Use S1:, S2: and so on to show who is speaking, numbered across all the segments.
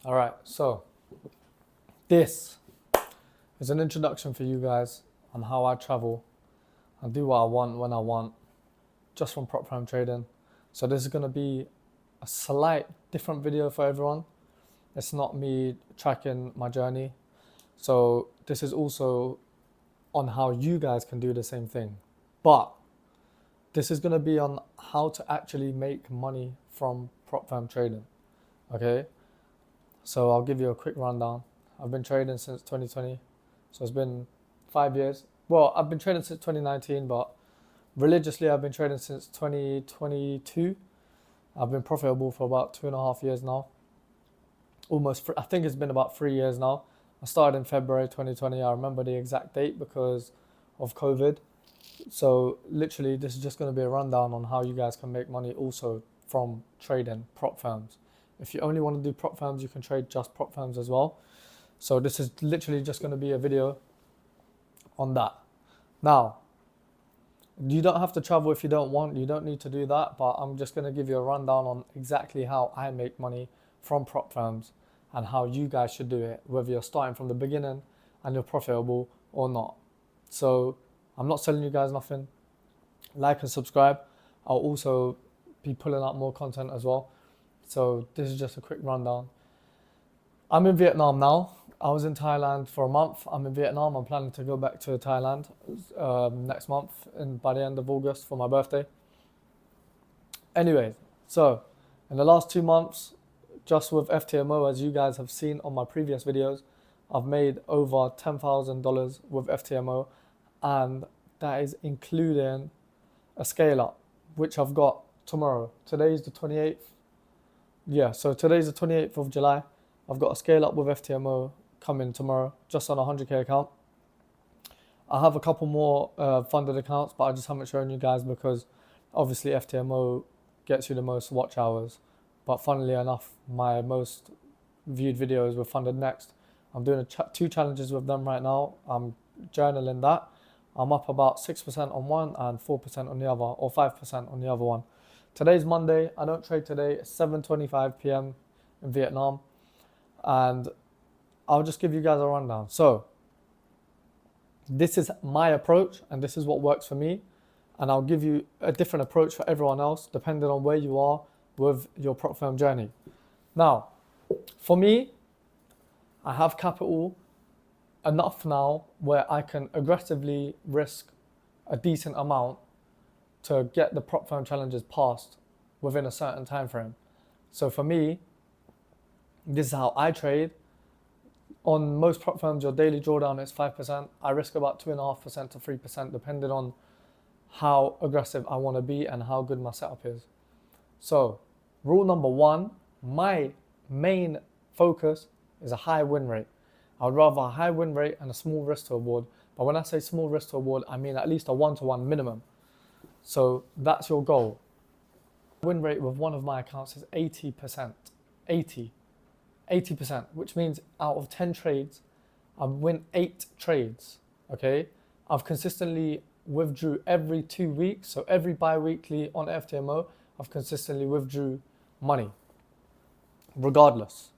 S1: All right, so this is an introduction for you guys on how I travel and do what I want when I want, just from prop firm trading. So this is going to be a slight different video for everyone. It's not me tracking my journey. So this is also on how you guys can do the same thing. But this is going to be on how to actually make money from prop firm trading. Okay, so I'll give you a quick rundown. I've been trading since 2020, so it's been 5 years. Well, I've been trading since 2019, but religiously I've been trading since 2022. I've been profitable for about 2.5 years now. I think it's been about 3 years now. I started in February 2020. I remember the exact date because of COVID. So literally, this is just going to be a rundown on how you guys can make money also from trading prop firms. If you only want to do prop firms, you can trade just prop firms as well. So this is literally just going to be a video on that. Now, you don't have to travel if you don't want. You don't need to do that. But I'm just going to give you a rundown on exactly how I make money from prop firms and how you guys should do it, whether you're starting from the beginning and you're profitable or not. So I'm not selling you guys nothing. Like and subscribe. I'll also be pulling out more content as well. So this is just a quick rundown. I'm in Vietnam now. I was in Thailand for a month. I'm in Vietnam. I'm planning to go back to Thailand next month and by the end of August for my birthday. Anyways, so in the last 2 months, just with FTMO, as you guys have seen on my previous videos, I've made over $10,000 with FTMO, and that is including a scale up, which I've got tomorrow. Today's the 28th. Yeah, so today's the 28th of July. I've got a scale up with FTMO coming tomorrow, just on a 100k account. I have a couple more funded accounts, but I just haven't shown you guys because obviously FTMO gets you the most watch hours. But funnily enough, my most viewed videos were funded next. I'm doing two challenges with them right now. I'm journaling that. I'm up about 6% on one and 4% on the other, or 5% on the other one. Today's Monday. I don't trade today. It's 7:25 p.m. in Vietnam. And I'll just give you guys a rundown. So this is my approach and this is what works for me. And I'll give you a different approach for everyone else, depending on where you are with your prop firm journey. Now, for me, I have capital enough now where I can aggressively risk a decent amount to get the prop firm challenges passed within a certain time frame. So for me, this is how I trade. On most prop firms, your daily drawdown is 5%. I risk about 2.5% to 3%, depending on how aggressive I want to be and how good my setup is. So, rule number one, my main focus is a high win rate. I would rather a high win rate and a small risk to reward. But when I say small risk to reward, I mean at least a 1-to-1 minimum. So that's your goal. Win rate with one of my accounts is 80%. 80%, which means out of 10 trades, I win 8 trades, okay? I've consistently withdrew every 2 weeks. So every bi-weekly on FTMO, I've consistently withdrew money, regardless.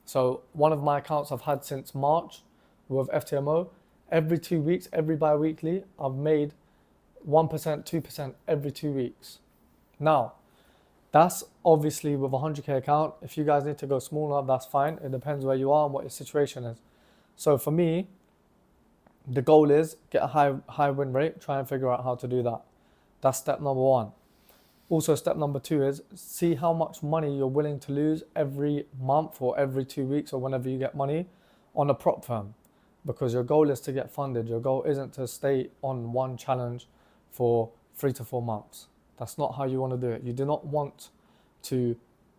S1: So one of my accounts I've had since March with FTMO, every 2 weeks, every bi-weekly, I've made 1%, 2% every 2 weeks. Now, that's obviously with a 100k account. If you guys need to go smaller, that's fine. It depends where you are and what your situation is. So for me, the goal is get a high win rate, try and figure out how to do that. That's step number one. Also, step number two is see how much money you're willing to lose every month or every 2 weeks or whenever you get money on a prop firm, because your goal is to get funded. Your goal isn't to stay on one challenge for 3 to 4 months. That's not how you want to do it. You do not want to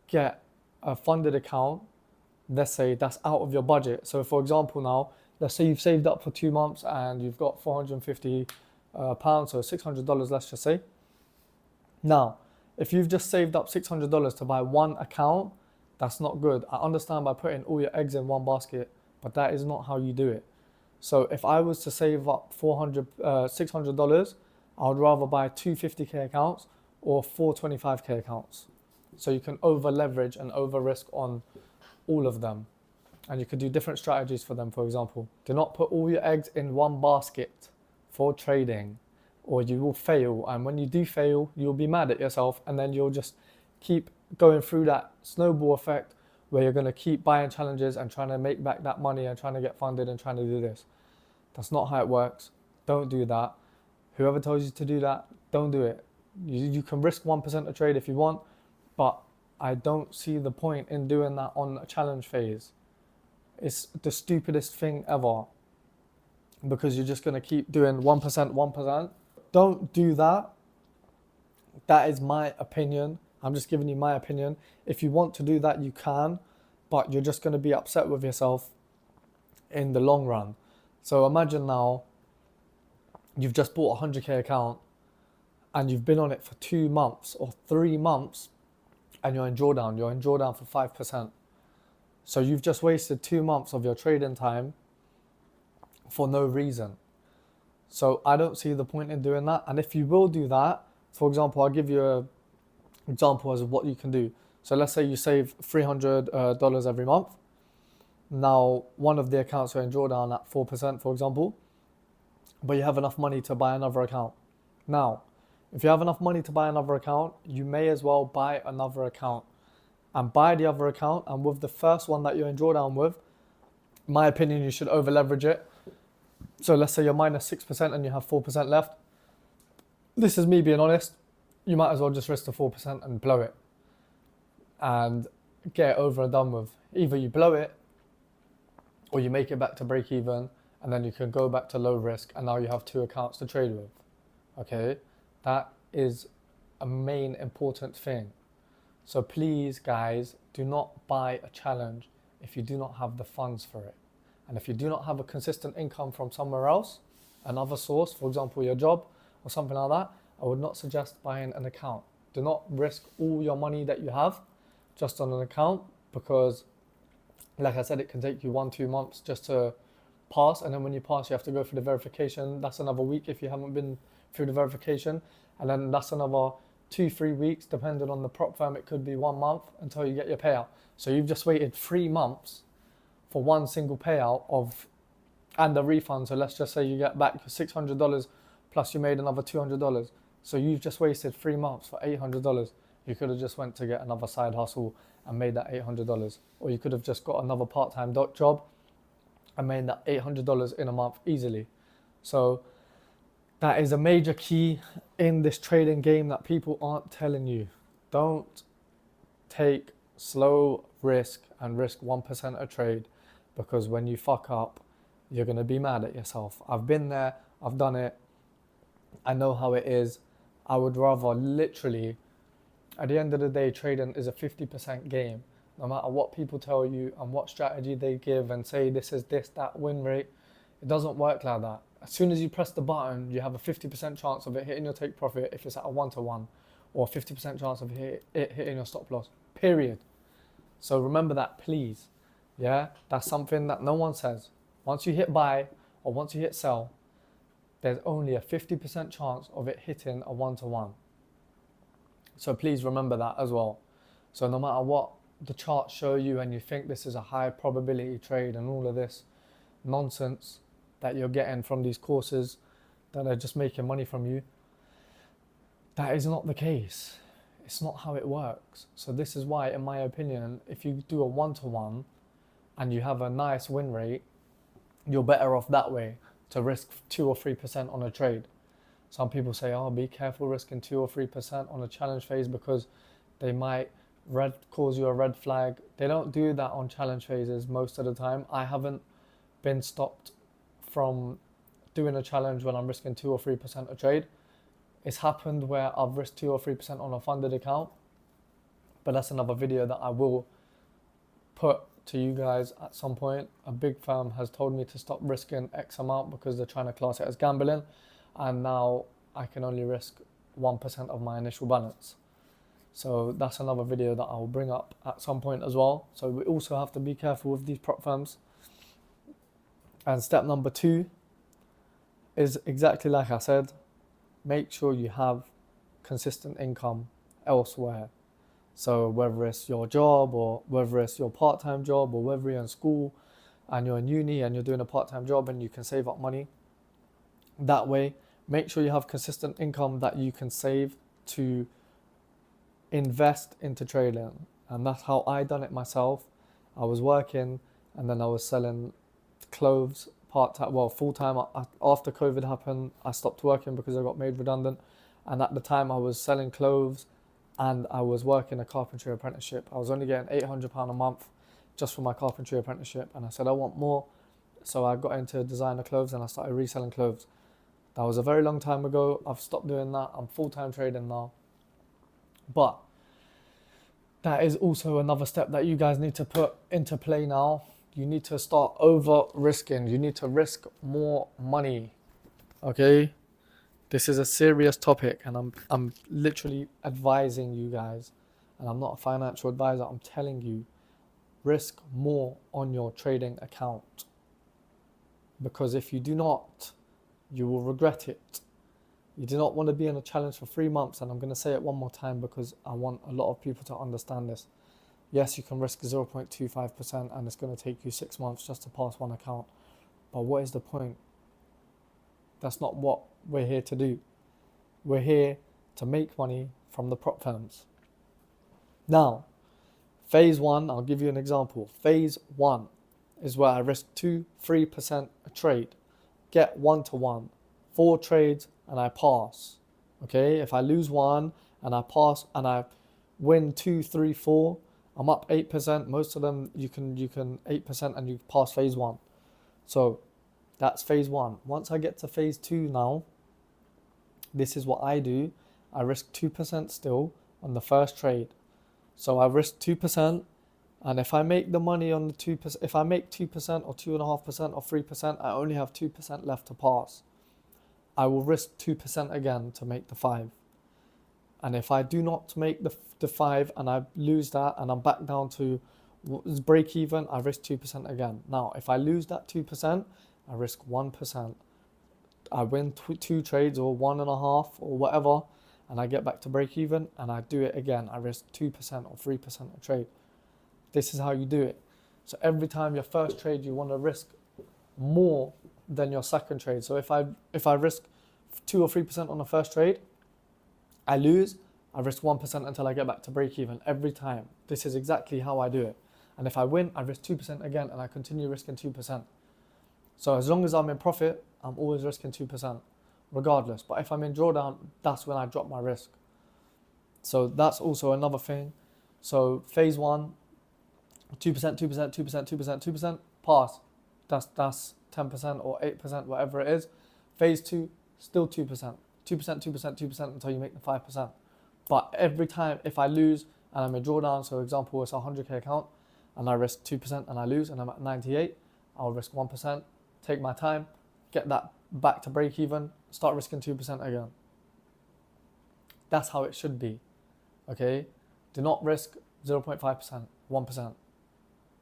S1: get a funded account, let's say, that's out of your budget. So for example now, let's say you've saved up for 2 months and you've got £450, so $600, let's just say. Now, if you've just saved up $600 to buy one account, that's not good. I understand by putting all your eggs in one basket, but that is not how you do it. So if I was to save up $600, I would rather buy 250k accounts or 425k accounts. So you can over leverage and over risk on all of them. And you could do different strategies for them, for example. Do not put all your eggs in one basket for trading, or you will fail. And when you do fail, you'll be mad at yourself, and then you'll just keep going through that snowball effect where you're going to keep buying challenges and trying to make back that money and trying to get funded and trying to do this. That's not how it works. Don't do that. Whoever tells you to do that, don't do it. You can risk 1% a trade if you want, but I don't see the point in doing that on a challenge phase. It's the stupidest thing ever, because you're just going to keep doing 1%, 1%. Don't do that. That is my opinion. I'm just giving you my opinion. If you want to do that, you can, but you're just going to be upset with yourself in the long run. So imagine now you've just bought a 100k account and you've been on it for 2 months or 3 months and you're in drawdown. You're in drawdown for 5%. So you've just wasted 2 months of your trading time for no reason. So I don't see the point in doing that. And if you will do that, for example, I'll give you an example as of what you can do. So let's say you save $300 every month. Now, one of the accounts are in drawdown at 4%, for example, but you have enough money to buy another account. Now, if you have enough money to buy another account, you may as well buy another account and buy the other account. And with the first one that you're in drawdown with, in my opinion, you should over leverage it. So let's say you're minus 6% and you have 4% left. This is me being honest. You might as well just risk the 4% and blow it and get it over and done with. Either you blow it or you make it back to break even, and then you can go back to low risk, and now you have 2 accounts to trade with. Okay, that is a main important thing. So please, guys, do not buy a challenge if you do not have the funds for it. And if you do not have a consistent income from somewhere else, another source, for example, your job or something like that, I would not suggest buying an account. Do not risk all your money that you have just on an account, because, like I said, it can take you 1-2 months just to pass. And then when you pass, you have to go through the verification. That's another week if you haven't been through the verification. And then that's another 2-3 weeks, depending on the prop firm. It could be 1 month until you get your payout. So you've just waited 3 months for one single payout and the refund. So let's just say you get back your $600 plus you made another $200. So you've just wasted 3 months for $800. You could have just went to get another side hustle and made that $800. Or you could have just got another part-time job and made that $800 in a month easily. So that is a major key in this trading game that people aren't telling you. Don't take slow risk and risk 1% a trade, because when you fuck up, you're going to be mad at yourself. I've been there, I've done it, I know how it is. I would rather literally, at the end of the day, trading is a 50% game. No matter what people tell you and what strategy they give and say this is this, that win rate, it doesn't work like that. As soon as you press the button, you have a 50% chance of it hitting your take profit if it's at a 1-to-1, or a 50% chance of it hitting your stop loss, period. So remember that, please. Yeah, that's something that no one says. Once you hit buy or once you hit sell, there's only a 50% chance of it hitting a 1-to-1. So please remember that as well. So no matter what the charts show you and you think this is a high probability trade and all of this nonsense that you're getting from these courses that are just making money from you, that is not the case. It's not how it works. So this is why, in my opinion, if you do a 1-to-1 and you have a nice win rate, you're better off that way to risk 2 or 3% on a trade. Some people say, oh, be careful risking 2 or 3% on a challenge phase because they might cause you a red flag. They don't do that on challenge phases most of the time. I haven't been stopped from doing a challenge when I'm risking 2 or 3% a trade. It's happened where I've risked 2 or 3% on a funded account, but that's another video that I will put to you guys at some point. A big firm has told me to stop risking X amount because they're trying to class it as gambling, and now I can only risk 1% of my initial balance. So that's another video that I'll bring up at some point as well. So we also have to be careful with these prop firms. And step number 2 is exactly like I said, make sure you have consistent income elsewhere. So whether it's your job or whether it's your part-time job or whether you're in school and you're in uni and you're doing a part-time job and you can save up money that way, make sure you have consistent income that you can save to invest into trading. And that's how I done it myself. I was working and then I was selling clothes part-time, well, full-time. After COVID happened, I stopped working because I got made redundant. And at the time I was selling clothes and I was working a carpentry apprenticeship. I was only getting £800 a month just for my carpentry apprenticeship. And I said, I want more. So I got into designer clothes and I started reselling clothes. That was a very long time ago. I've stopped doing that. I'm full-time trading now. But that is also another step that you guys need to put into play now. You need to start over risking. You need to risk more money. Okay? This is a serious topic and I'm literally advising you guys. And I'm not a financial advisor. I'm telling you, risk more on your trading account. Because if you do not, you will regret it. You do not want to be in a challenge for 3 months, and I'm going to say it one more time because I want a lot of people to understand this. Yes, you can risk 0.25% and it's going to take you 6 months just to pass one account. But what is the point? That's not what we're here to do. We're here to make money from the prop firms. Now, phase 1, I'll give you an example. Phase 1 is where I risk 2-3% a trade, get 1-to-1, 4 trades, and I pass. Okay, if I lose 1 and I pass and I win 2, 3, 4, I'm up 8%. Most of them you can 8% and you pass phase 1. So that's phase 1. Once I get to phase 2 now, this is what I do. I risk 2% still on the first trade. So I risk 2%, and if I make the money on the 2%, if I make 2% or 2.5% or 3%, I only have 2% left to pass. I will risk 2% again to make the 5. And if I do not make the 5 and I lose that and I'm back down to break even, I risk 2% again. Now, if I lose that 2%, I risk 1%. I win 2 trades or 1.5 or whatever, and I get back to break even and I do it again. I risk 2% or 3% a trade. This is how you do it. So every time your first trade, you want to risk more than your second trade. So if I risk 2 or 3% on the first trade, I lose, I risk 1% until I get back to break even every time. This is exactly how I do it. And if I win, I risk 2% again and I continue risking 2%. So as long as I'm in profit, I'm always risking 2%, regardless. But if I'm in drawdown, that's when I drop my risk. So that's also another thing. So phase 1, 2%, 2%, 2%, 2%, 2%, pass. That's 10% or 8%, whatever it is. Phase 2, still 2%. 2%, 2%, 2% until you make the 5%. But every time, if I lose and I'm in drawdown, so example, it's a 100k account, and I risk 2% and I lose and I'm at 98, I'll risk 1%, take my time, get that back to break even, start risking 2% again. That's how it should be, okay? Do not risk 0.5%, 1%,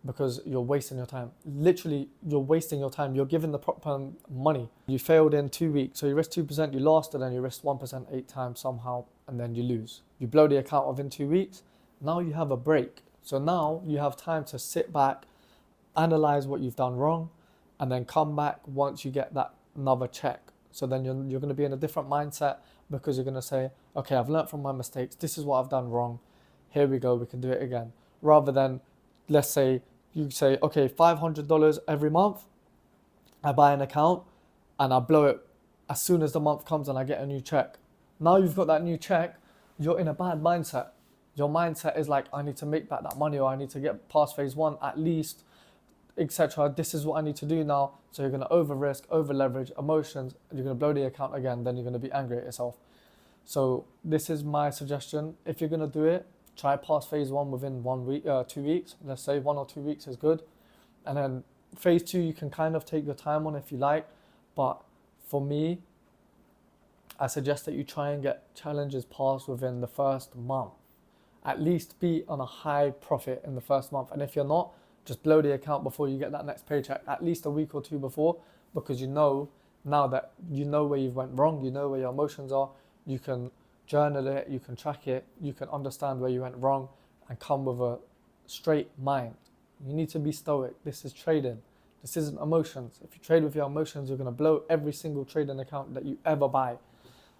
S1: because you're wasting your time. Literally, you're wasting your time. You're giving the prop firm money. You failed in 2 weeks, so you risk 2%, you lost, and then you risk 1% 8 times somehow, and then you lose. You blow the account within 2 weeks, now you have a break. So now you have time to sit back, analyze what you've done wrong, and then come back once you get that another check. So then you're going to be in a different mindset, because you're going to say, okay, I've learned from my mistakes. This is what I've done wrong. Here we go. We can do it again. Rather than, let's say, you say, okay, $500 every month, I buy an account and I blow it as soon as the month comes and I get a new check. Now you've got that new check, you're in a bad mindset. Your mindset is like, I need to make back that money, or I need to get past phase 1 at least, etc. This is what I need to do now. So you're going to over risk, over leverage, emotions, and you're going to blow the account again. Then you're going to be angry at yourself. So this is my suggestion. If you're going to do it, try past phase 1 within 1 week, 2 weeks. Let's say 1 or 2 weeks is good. And then phase 2, you can kind of take your time on if you like. But for me, I suggest that you try and get challenges passed within the first month. At least be on a high profit in the first month. And if you're not, just blow the account before you get that next paycheck, at least a week or 2 before, because you know now that you know where you've went wrong, you know where your emotions are, you can journal it, you can track it, you can understand where you went wrong, and come with a straight mind. You need to be stoic. This is trading. This isn't emotions. If you trade with your emotions, you're going to blow every single trading account that you ever buy.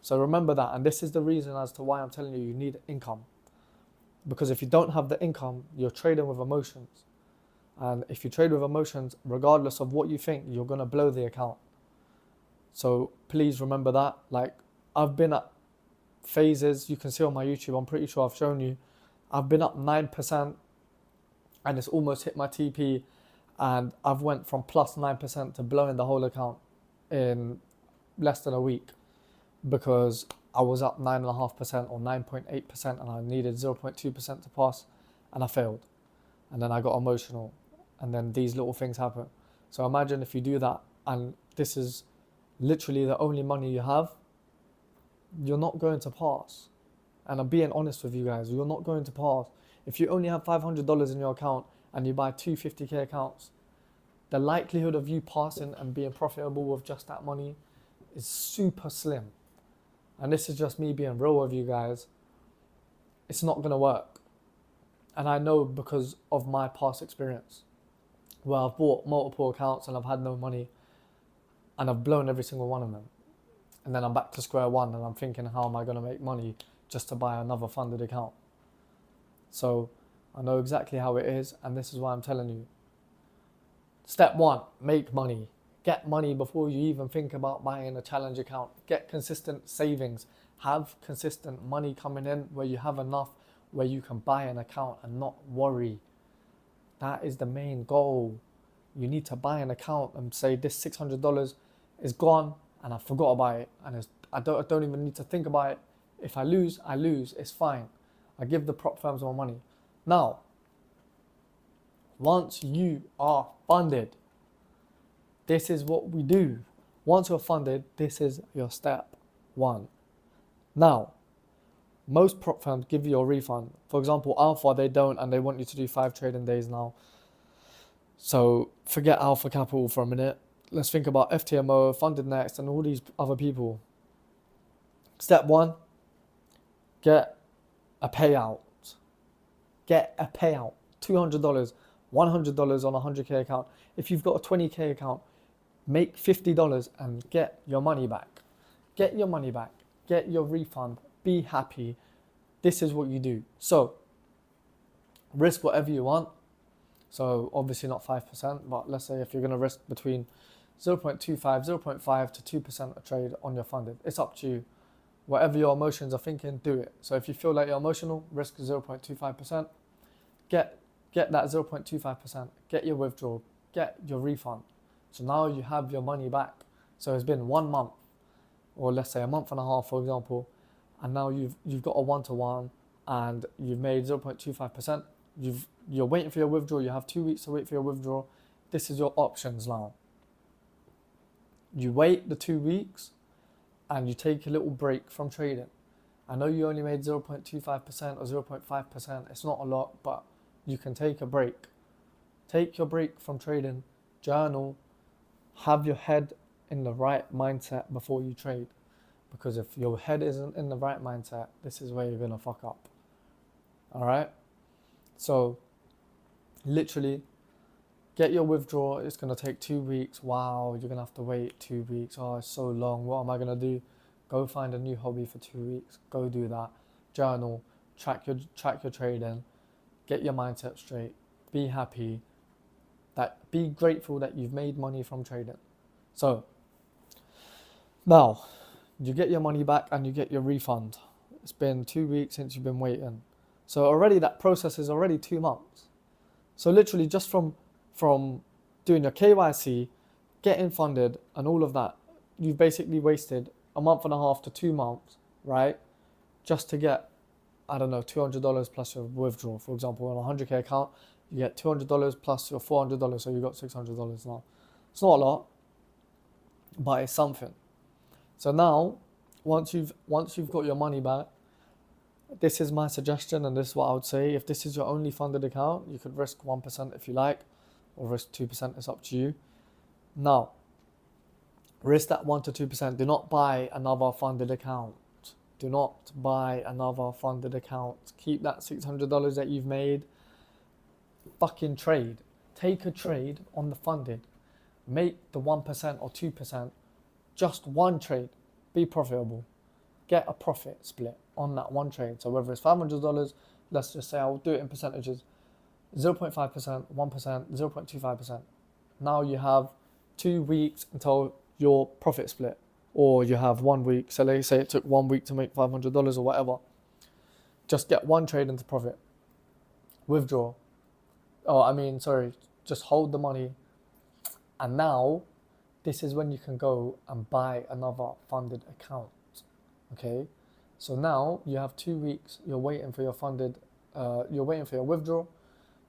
S1: So remember that. And this is the reason as to why I'm telling you, you need income. Because if you don't have the income, you're trading with emotions. And if you trade with emotions, regardless of what you think, you're going to blow the account. So please remember that. Like, I've been at phases, you can see on my YouTube, I'm pretty sure I've shown you, I've been up 9% and it's almost hit my TP, and I've went from plus 9% to blowing the whole account in less than a week because I was up 9.5% or 9.8% and I needed 0.2% to pass and I failed. And then I got emotional and then these little things happen. So imagine if you do that and this is literally the only money you have, you're not going to pass. And I'm being honest with you guys, you're not going to pass. If you only have $500 in your account and you buy two 50k accounts, the likelihood of you passing and being profitable with just that money is super slim. And this is just me being real with you guys. It's not going to work. And I know because of my past experience, where I've bought multiple accounts and I've had no money and I've blown every single one of them. And then I'm back to square one and I'm thinking, how am I going to make money just to buy another funded account? So I know exactly how it is, and this is why I'm telling you. Step one, make money. Get money before you even think about buying a challenge account. Get consistent savings. Have consistent money coming in where you have enough where you can buy an account and not worry. That is the main goal. You need to buy an account and say this $600 is gone and I forgot about it, and I don't even need to think about it. If I lose, I lose. It's fine. I give the prop firms more money. Now, once you are funded, this is what we do. Once you're funded, this is your step one. Now, most prop firms give you a refund. For example, Alpha, they don't, and they want you to do 5 trading days now. So forget Alpha Capital for a minute. Let's think about FTMO, Funded Next, and all these other people. Step one, get a payout. Get a payout. $200, $100 on a 100k account. If you've got a 20k account, make $50 and get your money back. Get your money back. Get your refund. Be happy. This is what you do. So, risk whatever you want. So, obviously not 5%, but let's say if you're going to risk between 0.25, 0.5 to 2% a trade on your funded. It's up to you. Whatever your emotions are thinking, do it. So if you feel like you're emotional, risk 0.25%. Get that 0.25%. Get your withdrawal. Get your refund. So now you have your money back. So it's been 1 month, or let's say a month and a half, for example, and now you've got a 1-to-1 and you've made 0.25%. You're waiting for your withdrawal. You have 2 weeks to wait for your withdrawal. This is your options now. You wait the 2 weeks and you take a little break from trading. I know you only made 0.25% or 0.5%. It's not a lot, but you can take a break. Take your break from trading, journal, have your head in the right mindset before you trade. Because if your head isn't in the right mindset, this is where you're going to fuck up. All right? So, literally, get your withdrawal. It's going to take 2 weeks. Wow, you're going to have to wait 2 weeks. Oh, it's so long. What am I going to do? Go find a new hobby for 2 weeks. Go do that. Journal. Track your trading. Get your mindset straight. Be happy. Be grateful that you've made money from trading. So, now, you get your money back and you get your refund. It's been 2 weeks since you've been waiting. So already that process is already 2 months. So literally just from doing your KYC, getting funded and all of that, you've basically wasted a month and a half to 2 months, right? Just to get, I don't know, $200 plus your withdrawal. For example, on a 100k account, you get $200 plus your $400, so you got $600 now. It's not a lot, but it's something. So now, once you've got your money back, this is my suggestion and this is what I would say. If this is your only funded account, you could risk 1% if you like, or risk 2%, it's up to you. Now, risk that 1 to 2%. Do not buy another funded account. Do not buy another funded account. Keep that $600 that you've made. Fucking trade. Take a trade on the funded. Make the 1% or 2%. Just one trade. Be profitable. Get a profit split on that one trade. So whether it's $500, let's just say I'll do it in percentages. 0.5%, 1%, 0.25%. Now you have 2 weeks until your profit split. Or you have 1 week. So let's say it took 1 week to make $500 or whatever. Just get one trade into profit. Withdraw. Just hold the money. And now, this is when you can go and buy another funded account. Okay? So now you have 2 weeks. You're waiting for your funded, you're waiting for your withdrawal.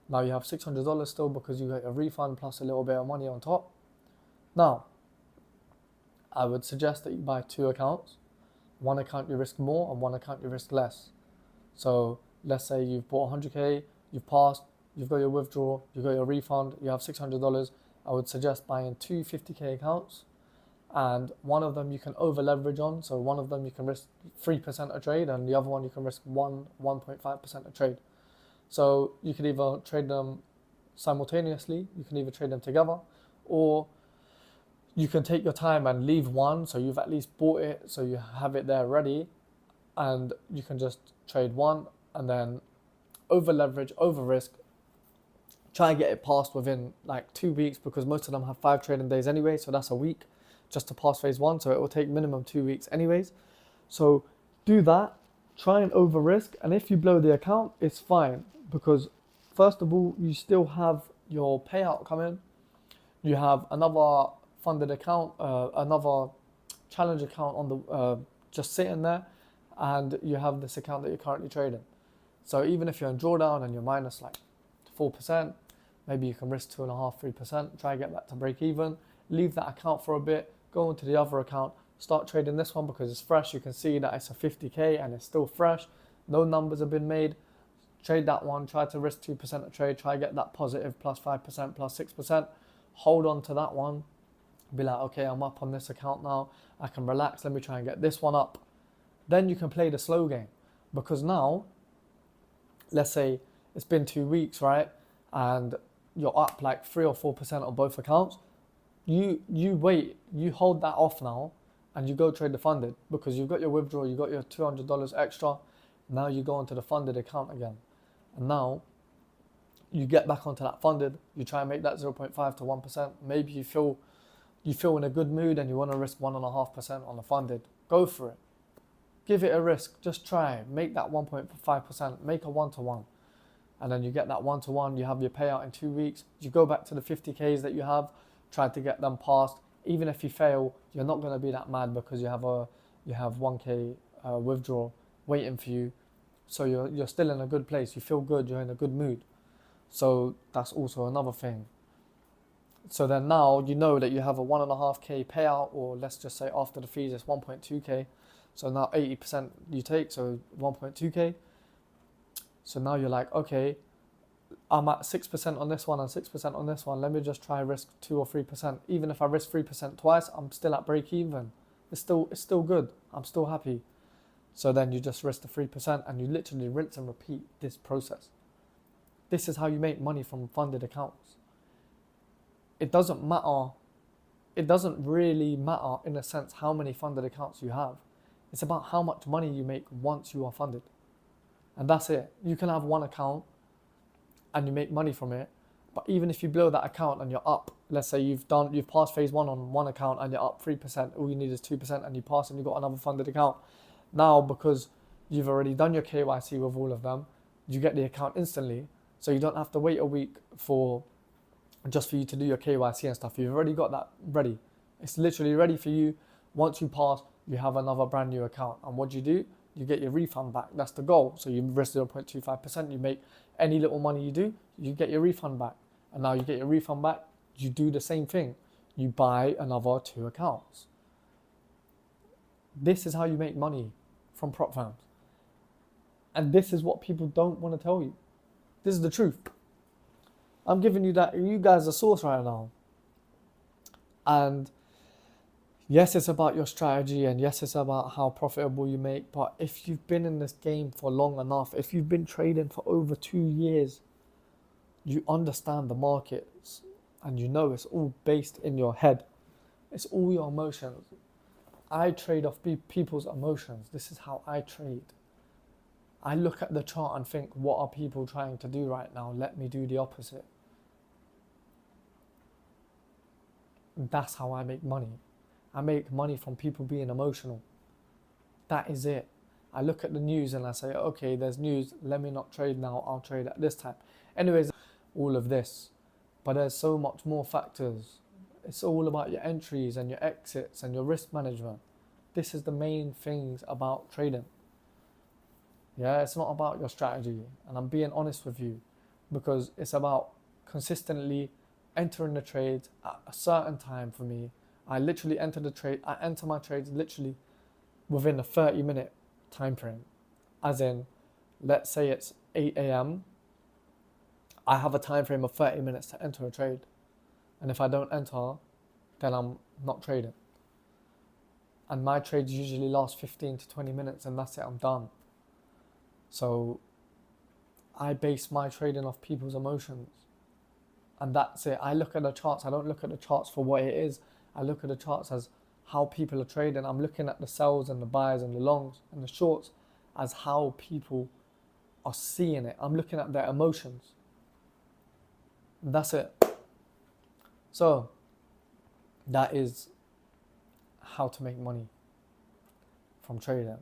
S1: Now you have $600 still because you got a refund plus a little bit of money on top. Now, I would suggest that you buy 2 accounts. One account you risk more and one account you risk less. So let's say you've bought 100K, you've passed, you've got your withdrawal, you've got your refund, you have $600. I would suggest buying 2 50K accounts, and one of them you can over leverage on. So one of them you can risk 3% a trade, and the other one you can risk 1.5% a trade. So you could either trade them simultaneously, you can either trade them together, or you can take your time and leave one, so you've at least bought it, so you have it there ready, and you can just trade one and then over leverage, over risk. Try and get it passed within like 2 weeks, because most of them have 5 trading days anyway, so that's a week just to pass phase 1, so it will take minimum 2 weeks anyways. So do that, try and over risk, and if you blow the account, it's fine, because first of all, you still have your payout coming, you have another funded account, another challenge account on the just sitting there, and you have this account that you're currently trading. So even if you're in drawdown and you're minus like 4%, maybe you can risk 2.5%, 3%, try and get that to break even, leave that account for a bit, go into the other account, start trading this one because it's fresh. You can see that it's a 50K and it's still fresh, no numbers have been made. Trade that one, try to risk 2% a trade, try and get that positive plus 5%, plus 6%, hold on to that one. Be like, okay, I'm up on this account now, I can relax, let me try and get this one up. Then you can play the slow game, because now, let's say it's been 2 weeks, right? And you're up like 3 or 4% on both accounts. You wait, you hold that off now, and you go trade the funded, because you've got your withdrawal, you got your $200 extra. Now you go onto the funded account again. And now you get back onto that funded, you try and make that 0.5 to 1%. Maybe you feel in a good mood and you want to risk 1.5% on the funded. Go for it. Give it a risk. Just try. Make that 1.5%. Make a 1-to-1. And then you get that 1-to-1. You have your payout in 2 weeks. You go back to the 50Ks that you have. Try to get them passed. Even if you fail, you're not going to be that mad, because you have 1K withdrawal waiting for you. So you're still in a good place. You feel good. You're in a good mood. So that's also another thing. So then now you know that you have a 1.5K payout, or let's just say after the fees it's 1.2K. So now 80% you take, so 1.2K. So now you're like, okay, I'm at 6% on this one and 6% on this one. Let me just try risk 2 or 3%. Even if I risk 3% twice, I'm still at break even. It's still good. I'm still happy. So then you just risk the 3% and you literally rinse and repeat this process. This is how you make money from funded accounts. It doesn't matter. It doesn't really matter in a sense how many funded accounts you have. It's about how much money you make once you are funded. And that's it. You can have one account and you make money from it. But even if you blow that account and you're up, let's say you've passed phase 1 on one account and you're up 3%, all you need is 2% and you pass and you've got another funded account. Now, because you've already done your KYC with all of them, you get the account instantly. So you don't have to wait a week just for you to do your KYC and stuff. You've already got that ready. It's literally ready for you. Once you pass, you have another brand new account. And what do? You get your refund back. That's the goal. So you risk 0.25%. You make any little money you do, you get your refund back. And now you get your refund back, you do the same thing. You buy another 2 accounts. This is how you make money from prop firms. And this is what people don't want to tell you. This is the truth. I'm giving you guys a source right now. And Yes, it's about your strategy, and yes, it's about how profitable you make. But if you've been in this game for long enough, if you've been trading for over 2 years, you understand the markets, and you know it's all based in your head. It's all your emotions. I trade off people's emotions. This is how I trade. I look at the chart and think, what are people trying to do right now? Let me do the opposite. That's how I make money. I make money from people being emotional. That is it. I look at the news and I say, okay, there's news. Let me not trade now. I'll trade at this time. Anyways, all of this. But there's so much more factors. It's all about your entries and your exits and your risk management. This is the main things about trading. Yeah, it's not about your strategy. And I'm being honest with you, because it's about consistently entering the trades at a certain time for me. I literally enter the trade. I enter my trades literally within a 30-minute time frame. As in, let's say it's 8 a.m. I have a time frame of 30 minutes to enter a trade. And if I don't enter, then I'm not trading. And my trades usually last 15 to 20 minutes, and that's it, I'm done. So I base my trading off people's emotions. And that's it. I look at the charts. I don't look at the charts for what it is. I look at the charts as how people are trading. I'm looking at the sells and the buys and the longs and the shorts as how people are seeing it. I'm looking at their emotions. And that's it. So that is how to make money from trading.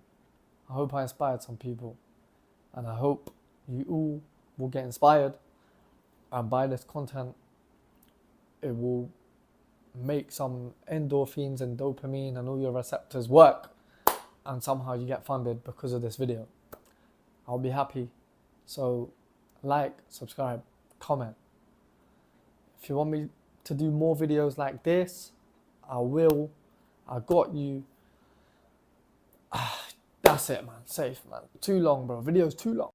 S1: I hope I inspired some people. And I hope you all will get inspired, and by this content, it will make some endorphins and dopamine and all your receptors work, and somehow you get funded because of this video. I'll be happy. So like, subscribe, comment. If you want me to do more videos like this, I will. I got you. That's it, man. Safe, man. Too long, bro. Video's too long.